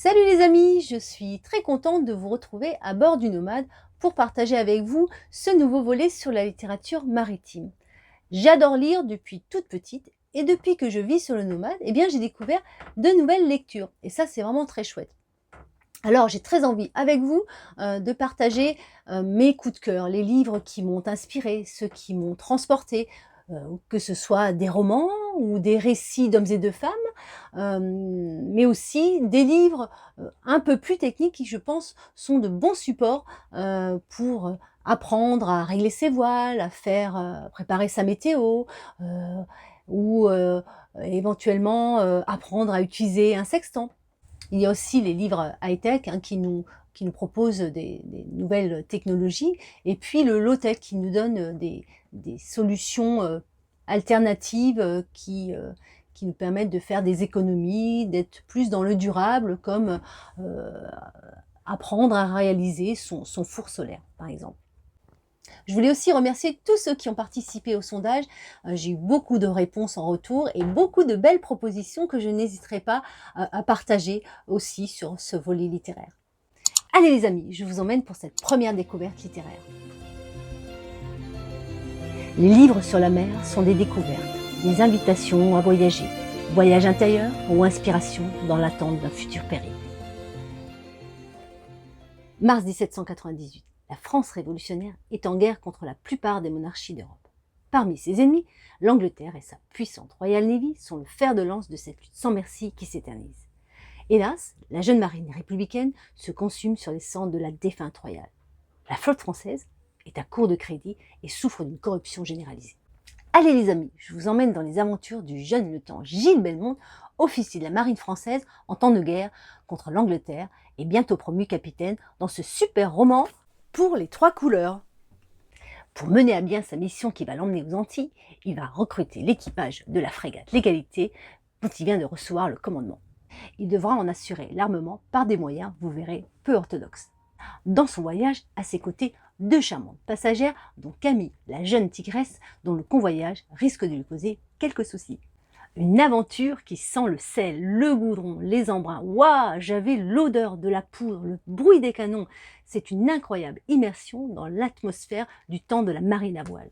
Salut les amis, je suis très contente de vous retrouver à bord du Nomade pour partager avec vous ce nouveau volet sur la littérature maritime. J'adore lire depuis toute petite et depuis que je vis sur le Nomade, j'ai découvert de nouvelles lectures et ça c'est vraiment très chouette. Alors j'ai très envie avec vous de partager mes coups de cœur, les livres qui m'ont inspiré, ceux qui m'ont transporté, que ce soit des romans ou des récits d'hommes et de femmes, mais aussi des livres un peu plus techniques qui, je pense, sont de bons supports pour apprendre à régler ses voiles, à faire préparer sa météo, euh, ou éventuellement apprendre à utiliser un sextant. Il y a aussi les livres high-tech qui nous proposent des nouvelles technologies, et puis le low-tech qui nous donne des solutions alternatives qui nous permettent de faire des économies, d'être plus dans le durable, comme apprendre à réaliser son four solaire, par exemple. Je voulais aussi remercier tous ceux qui ont participé au sondage. J'ai eu beaucoup de réponses en retour et beaucoup de belles propositions que je n'hésiterai pas à partager aussi sur ce volet littéraire. Allez les amis, je vous emmène pour cette première découverte littéraire. Les livres sur la mer sont des découvertes, des invitations à voyager, voyage intérieur ou inspiration dans l'attente d'un futur périple. Mars 1798. La France révolutionnaire est en guerre contre la plupart des monarchies d'Europe. Parmi ses ennemis, l'Angleterre et sa puissante Royal Navy sont le fer de lance de cette lutte sans merci qui s'éternise. Hélas, la jeune marine républicaine se consume sur les cendres de la défunte royale. La flotte française est à court de crédit et souffre d'une corruption généralisée. Allez les amis, je vous emmène dans les aventures du jeune lieutenant Gilles Belmont, officier de la marine française en temps de guerre contre l'Angleterre et bientôt promu capitaine dans ce super roman pour les 3 couleurs. Pour mener à bien sa mission qui va l'emmener aux Antilles, il va recruter l'équipage de la frégate L'Égalité dont il vient de recevoir le commandement. Il devra en assurer l'armement par des moyens, vous verrez, peu orthodoxes. Dans son voyage, à ses côtés, 2 charmantes passagères, dont Camille, la jeune tigresse, dont le convoyage risque de lui causer quelques soucis. Une aventure qui sent le sel, le goudron, les embruns. Waouh, j'avais l'odeur de la poudre, le bruit des canons. C'est une incroyable immersion dans l'atmosphère du temps de la marine à voile.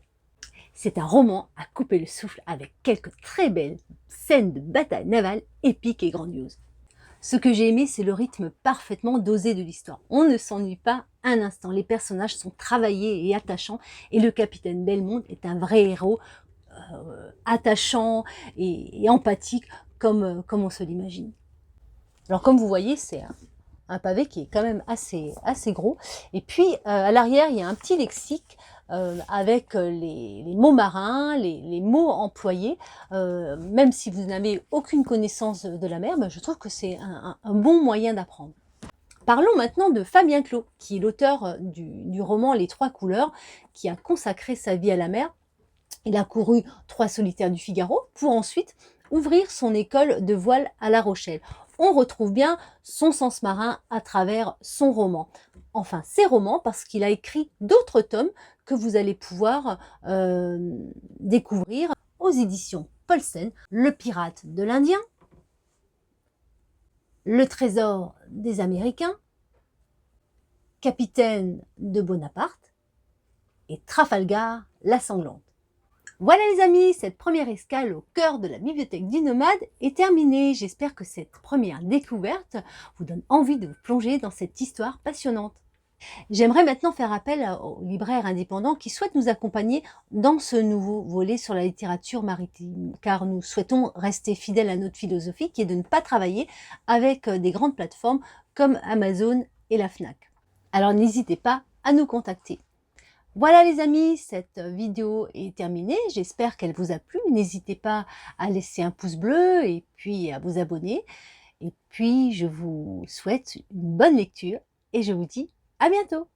C'est un roman à couper le souffle avec quelques très belles scènes de bataille navale épiques et grandioses. Ce que j'ai aimé, c'est le rythme parfaitement dosé de l'histoire. On ne s'ennuie pas un instant. Les personnages sont travaillés et attachants et le capitaine Belmont est un vrai héros attachant et empathique comme on se l'imagine. Alors comme vous voyez, c'est un pavé qui est quand même assez gros. Et puis à l'arrière, il y a un petit lexique avec les mots marins, les mots employés. Même si vous n'avez aucune connaissance de la mer, je trouve que c'est un bon moyen d'apprendre. Parlons maintenant de Fabien Clos, qui est l'auteur du roman Les 3 couleurs, qui a consacré sa vie à la mer. Il a couru 3 solitaires du Figaro pour ensuite ouvrir son école de voile à La Rochelle. On retrouve bien son sens marin à travers son roman. Enfin, ses romans, parce qu'il a écrit d'autres tomes que vous allez pouvoir découvrir aux éditions Paulsen. Le pirate de l'Indien, Le trésor des Américains, Capitaine de Bonaparte et Trafalgar la sanglante. Voilà les amis, cette première escale au cœur de la bibliothèque du Nomade est terminée. J'espère que cette première découverte vous donne envie de vous plonger dans cette histoire passionnante. J'aimerais maintenant faire appel aux libraires indépendants qui souhaitent nous accompagner dans ce nouveau volet sur la littérature maritime, car nous souhaitons rester fidèles à notre philosophie qui est de ne pas travailler avec des grandes plateformes comme Amazon et la Fnac. Alors n'hésitez pas à nous contacter. Voilà les amis, cette vidéo est terminée, j'espère qu'elle vous a plu. N'hésitez pas à laisser un pouce bleu et puis à vous abonner. Et puis je vous souhaite une bonne lecture et je vous dis à bientôt.